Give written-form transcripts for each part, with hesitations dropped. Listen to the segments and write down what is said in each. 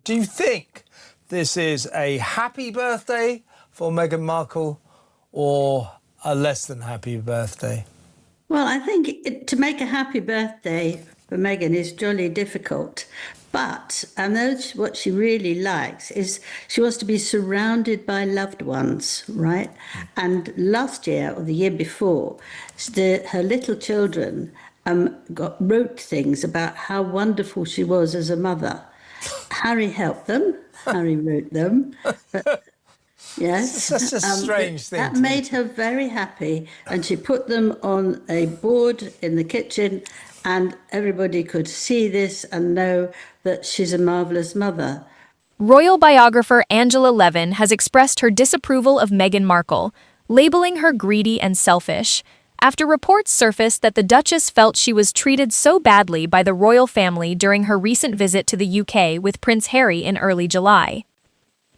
Do you think this is a happy birthday for Meghan Markle or a less than happy birthday? Well, I think to make a happy birthday for Meghan is jolly difficult. But I know what she really likes is she wants to be surrounded by loved ones, right? And last year or the year before, her little children wrote things about how wonderful she was as a mother. Harry helped them. Harry wrote them. But yes. That's a strange thing. That made her very happy, and she put them on a board in the kitchen, and everybody could see this and know that she's a marvellous mother. Royal biographer Angela Levin has expressed her disapproval of Meghan Markle, labeling her greedy and selfish, after reports surfaced that the Duchess felt she was treated so badly by the royal family during her recent visit to the UK with Prince Harry in early July.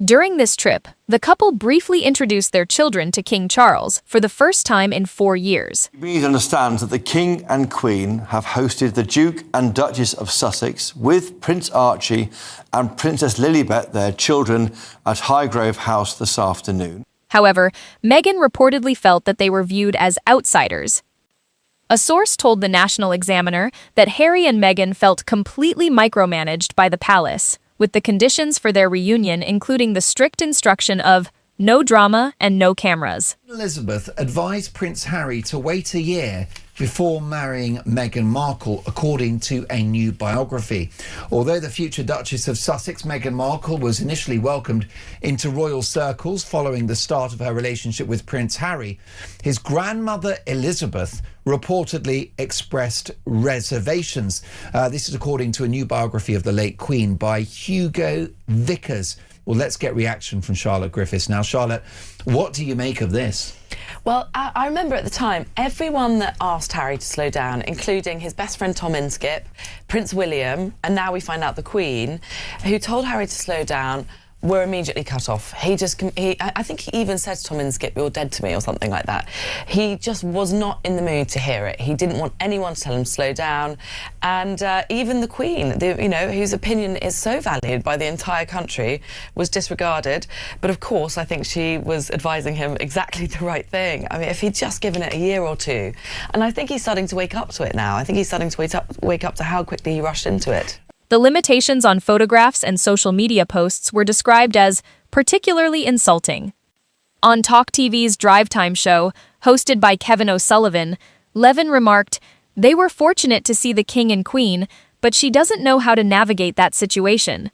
During this trip, the couple briefly introduced their children to King Charles for the first time in 4 years. We need to understand that the King and Queen have hosted the Duke and Duchess of Sussex with Prince Archie and Princess Lilibet, their children, at Highgrove House this afternoon. However, Meghan reportedly felt that they were viewed as outsiders. A source told the National Examiner that Harry and Meghan felt completely micromanaged by the palace, with the conditions for their reunion including the strict instruction of no drama and no cameras. Elizabeth advised Prince Harry to wait a year before marrying Meghan Markle, according to a new biography. Although the future Duchess of Sussex, Meghan Markle, was initially welcomed into royal circles following the start of her relationship with Prince Harry, his grandmother Elizabeth reportedly expressed reservations. This is according to a new biography of the late Queen by Hugo Vickers. Well, let's get reaction from Charlotte Griffiths. Now, Charlotte, what do you make of this? Well, I remember at the time, everyone that asked Harry to slow down, including his best friend Tom Inskip, Prince William, and now we find out the Queen, who told Harry to slow down, were immediately cut off. I think he even said to Tom Inskip, "You're dead to me," or something like that. He just was not in the mood to hear it. He didn't want anyone to tell him to slow down. And even the Queen, whose opinion is so valued by the entire country, was disregarded. But of course, I think she was advising him exactly the right thing. I mean, if he'd just given it a year or two. And I think he's starting to wake up to it now. I think he's starting to wake up to how quickly he rushed into it. The limitations on photographs and social media posts were described as particularly insulting. On Talk TV's Drive Time show, hosted by Kevin O'Sullivan, Levin remarked, "They were fortunate to see the King and Queen, but she doesn't know how to navigate that situation.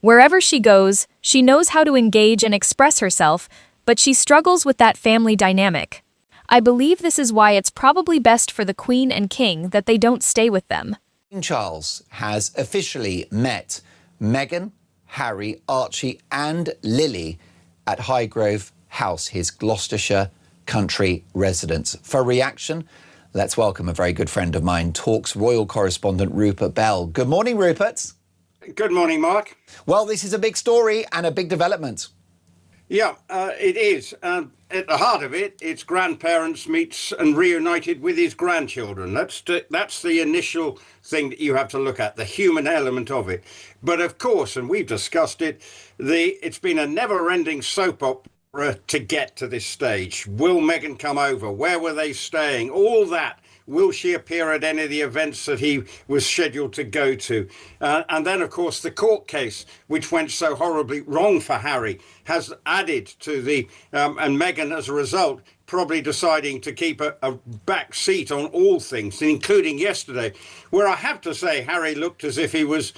Wherever she goes, she knows how to engage and express herself, but she struggles with that family dynamic. I believe this is why it's probably best for the Queen and King that they don't stay with them." King Charles has officially met Meghan, Harry, Archie and Lily at Highgrove House, his Gloucestershire country residence. For reaction, let's welcome a very good friend of mine, Talk's royal correspondent Rupert Bell. Good morning, Rupert. Good morning, Mark. Well, this is a big story and a big development. Yeah, it is. At the heart of it, it's grandparents meets and reunited with his grandchildren. That's the initial thing that you have to look at, the human element of it. But of course, and we've discussed it, it's been a never-ending soap opera to get to this stage. Will Meghan come over? Where were they staying? All that. Will she appear at any of the events that he was scheduled to go to? And then, of course, the court case, which went so horribly wrong for Harry, has added to and Meghan, as a result, probably deciding to keep a back seat on all things, including yesterday, where I have to say Harry looked as if he was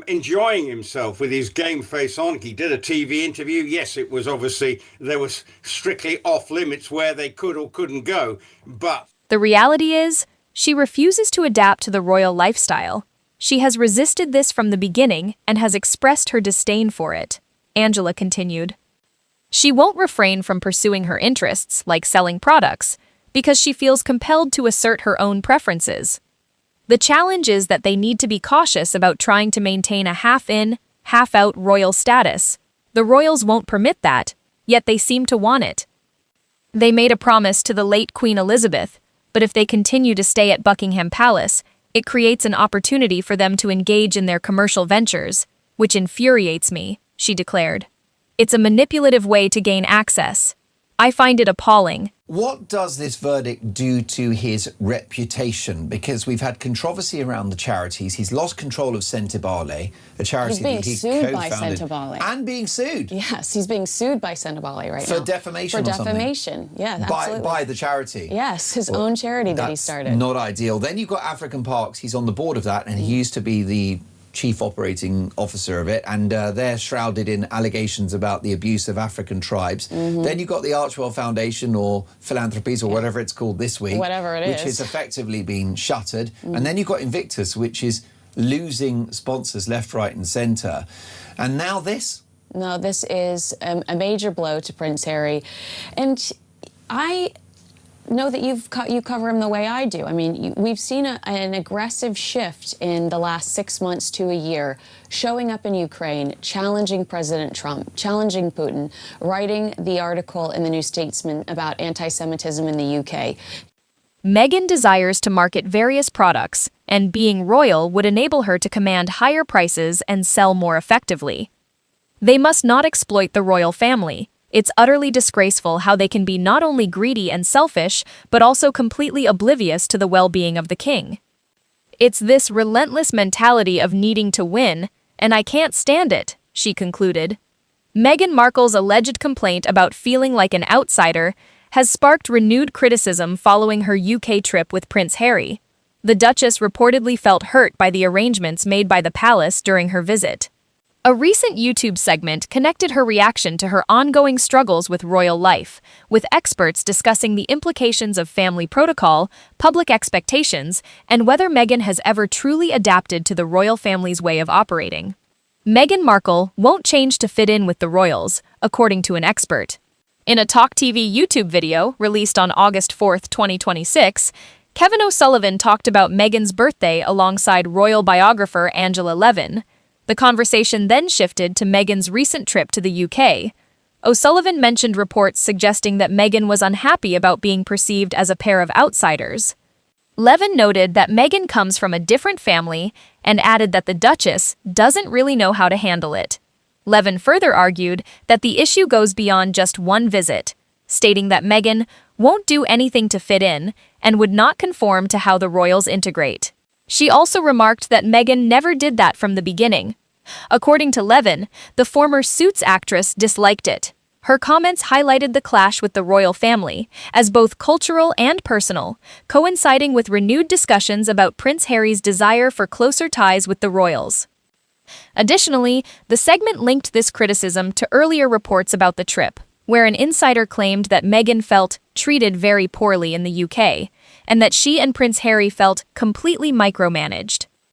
enjoying himself with his game face on. He did a TV interview. Yes, it was obviously, there was strictly off limits where they could or couldn't go, but the reality is, she refuses to adapt to the royal lifestyle. She has resisted this from the beginning and has expressed her disdain for it, Angela continued. She won't refrain from pursuing her interests, like selling products, because she feels compelled to assert her own preferences. The challenge is that they need to be cautious about trying to maintain a half-in, half-out royal status. The royals won't permit that, yet they seem to want it. They made a promise to the late Queen Elizabeth, but if they continue to stay at Buckingham Palace, it creates an opportunity for them to engage in their commercial ventures. which infuriates me, she declared. It's a manipulative way to gain access. I find it appalling. What does this verdict do to his reputation? Because we've had controversy around the charities. He's lost control of Sentebale, a charity that he co-founded. By Sentebale. And being sued. Yes, he's being sued by Sentebale right now. For defamation For or something? defamation, yeah, absolutely. By the charity? Yes, his own charity that he started. Not ideal. Then you've got African Parks. He's on the board of that, and he used to be the chief operating officer of it, and they're shrouded in allegations about the abuse of African tribes. Then you've got the Archwell Foundation, or Philanthropies, or whatever it's called this week. Whatever it which is. has effectively been shuttered. And then you've got Invictus, which is losing sponsors left, right and centre. And now this? No, this is a major blow to Prince Harry. And I know that you cover him the way I do. I mean, we've seen an aggressive shift in the last 6 months to a year, showing up in Ukraine, challenging President Trump, challenging Putin, writing the article in the New Statesman about anti-Semitism in the UK. Meghan desires to market various products, and being royal would enable her to command higher prices and sell more effectively. They must not exploit the royal family. It's utterly disgraceful how they can be not only greedy and selfish, but also completely oblivious to the well-being of the king. It's this relentless mentality of needing to win, and I can't stand it, she concluded. Meghan Markle's alleged complaint about feeling like an outsider has sparked renewed criticism following her UK trip with Prince Harry. The Duchess reportedly felt hurt by the arrangements made by the palace during her visit. A recent YouTube segment connected her reaction to her ongoing struggles with royal life, with experts discussing the implications of family protocol, public expectations, and whether Meghan has ever truly adapted to the royal family's way of operating. Meghan Markle won't change to fit in with the royals, according to an expert. In a Talk TV YouTube video released on August 4, 2026, Kevin O'Sullivan talked about Meghan's birthday alongside royal biographer Angela Levin. The conversation then shifted to Meghan's recent trip to the UK. O'Sullivan mentioned reports suggesting that Meghan was unhappy about being perceived as a pair of outsiders. Levin noted that Meghan comes from a different family and added that the Duchess doesn't really know how to handle it. Levin further argued that the issue goes beyond just one visit, stating that Meghan won't do anything to fit in and would not conform to how the royals integrate. She also remarked that Meghan never did that from the beginning. According to Levin, the former Suits actress disliked it. Her comments highlighted the clash with the royal family as both cultural and personal, coinciding with renewed discussions about Prince Harry's desire for closer ties with the royals. Additionally, the segment linked this criticism to earlier reports about the trip, where an insider claimed that Meghan felt treated very poorly in the UK, and that she and Prince Harry felt completely micromanaged.